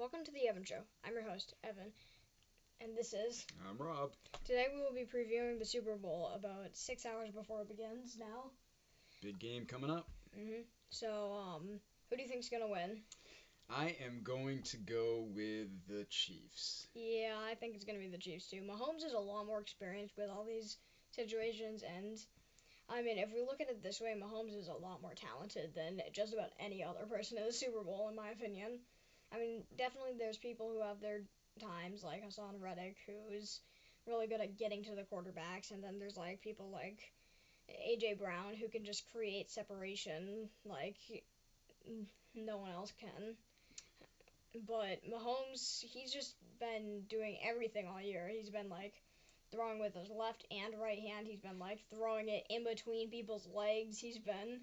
welcome to the Evan Show. I'm your host, Evan, and this is... I'm Rob. Today we will be previewing the Super Bowl about 6 hours before it begins now. Big game coming up. So, who do you think's gonna win? I am going to go with the Chiefs. Yeah, I think it's gonna be the Chiefs too. Mahomes is a lot more experienced with all these situations, and I mean, if we look at it this way, Mahomes is a lot more talented than just about any other person in the Super Bowl, in my opinion. I mean, definitely there's people who have their times, like Hassan Reddick, who's really good at getting to the quarterbacks, and then there's like people like A.J. Brown who can just create separation like no one else can. But Mahomes, he's just been doing everything all year. He's been like throwing with his left and right hand. He's been like throwing it in between people's legs. He's been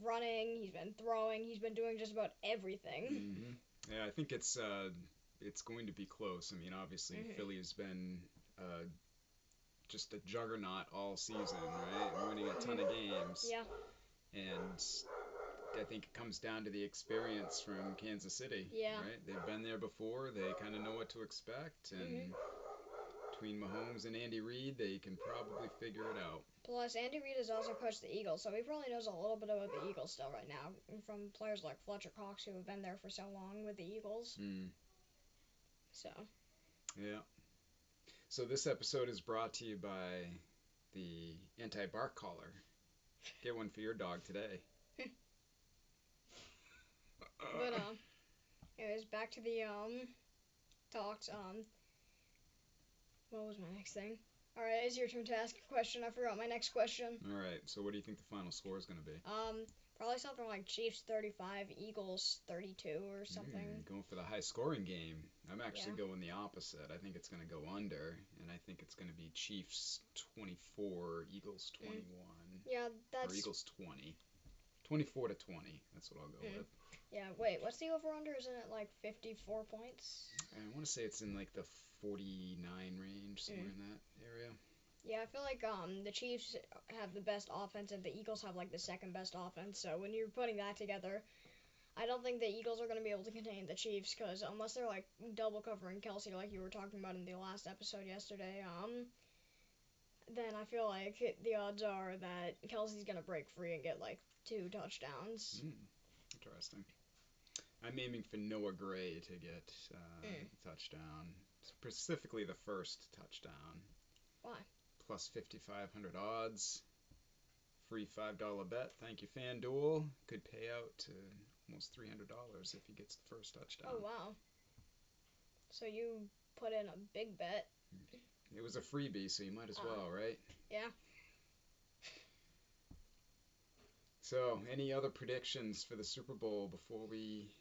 running. He's been throwing. He's been doing just about everything. Yeah, I think it's going to be close. I mean, obviously Philly has been just a juggernaut all season, right? Winning a ton of games. Yeah. And I think it comes down to the experience from Kansas City. Yeah. Right? They've been there before. They kind of know what to expect. And between Mahomes and Andy Reid, they can probably figure it out. Plus, Andy Reid has also coached the Eagles, so he probably knows a little bit about the Eagles still right now, from players like Fletcher Cox, who have been there for so long with the Eagles. So. Yeah. So this episode is brought to you by the anti-bark collar. Get one for your dog today. But anyways, back to the talks. What was my next thing? All right, it's your turn to ask a question. I forgot my next question. All right. So what do you think the final score is going to be? Probably something like Chiefs 35, Eagles 32 or something. Going for the high scoring game. I'm actually going the opposite. I think it's going to go under, and I think it's going to be Chiefs 24, Eagles 21. Yeah, that's... Or Eagles 20. 24 to 20. That's what I'll go with. Yeah, wait, what's the over-under? Isn't it like 54 points? I want to say it's in like the 49 range, somewhere in that area. Yeah, I feel like the Chiefs have the best offense and the Eagles have like the second best offense. So when you're putting that together, I don't think the Eagles are going to be able to contain the Chiefs, because unless they're like double covering Kelsey like you were talking about in the last episode yesterday, then I feel like the odds are that Kelsey's going to break free and get like 2 touchdowns. Interesting. I'm aiming for Noah Gray to get a touchdown, specifically the first touchdown. Why? Plus 5,500 odds. Free $5 bet. Thank you, FanDuel. Could pay out to almost $300 if he gets the first touchdown. Oh, wow. So you put in a big bet. It was a freebie, so you might as well, right? Yeah. So, any other predictions for the Super Bowl before we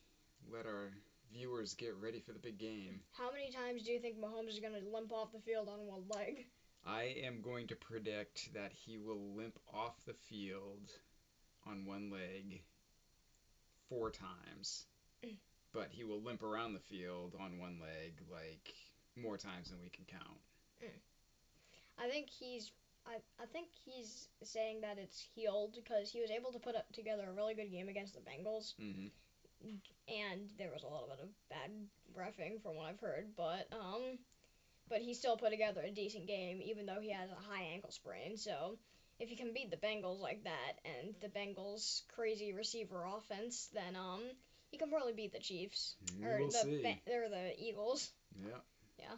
let our viewers get ready for the big game? How many times do you think Mahomes is going to limp off the field on one leg? I am going to predict that he will limp off the field on one leg 4 times. But he will limp around the field on one leg like more times than we can count. I think he's saying that it's healed because he was able to put together a really good game against the Bengals. And there was a little bit of bad reffing from what I've heard, but he still put together a decent game even though he has a high ankle sprain. So if you can beat the Bengals like that and the Bengals' crazy receiver offense, then you can probably beat the Chiefs We'll see. Or the Eagles. Yeah.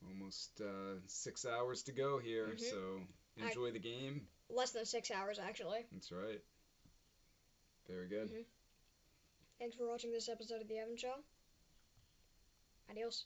Almost 6 hours to go here, so enjoy the game. Less than 6 hours, actually. That's right. Very good. Thanks for watching this episode of The Evan Show. Adios.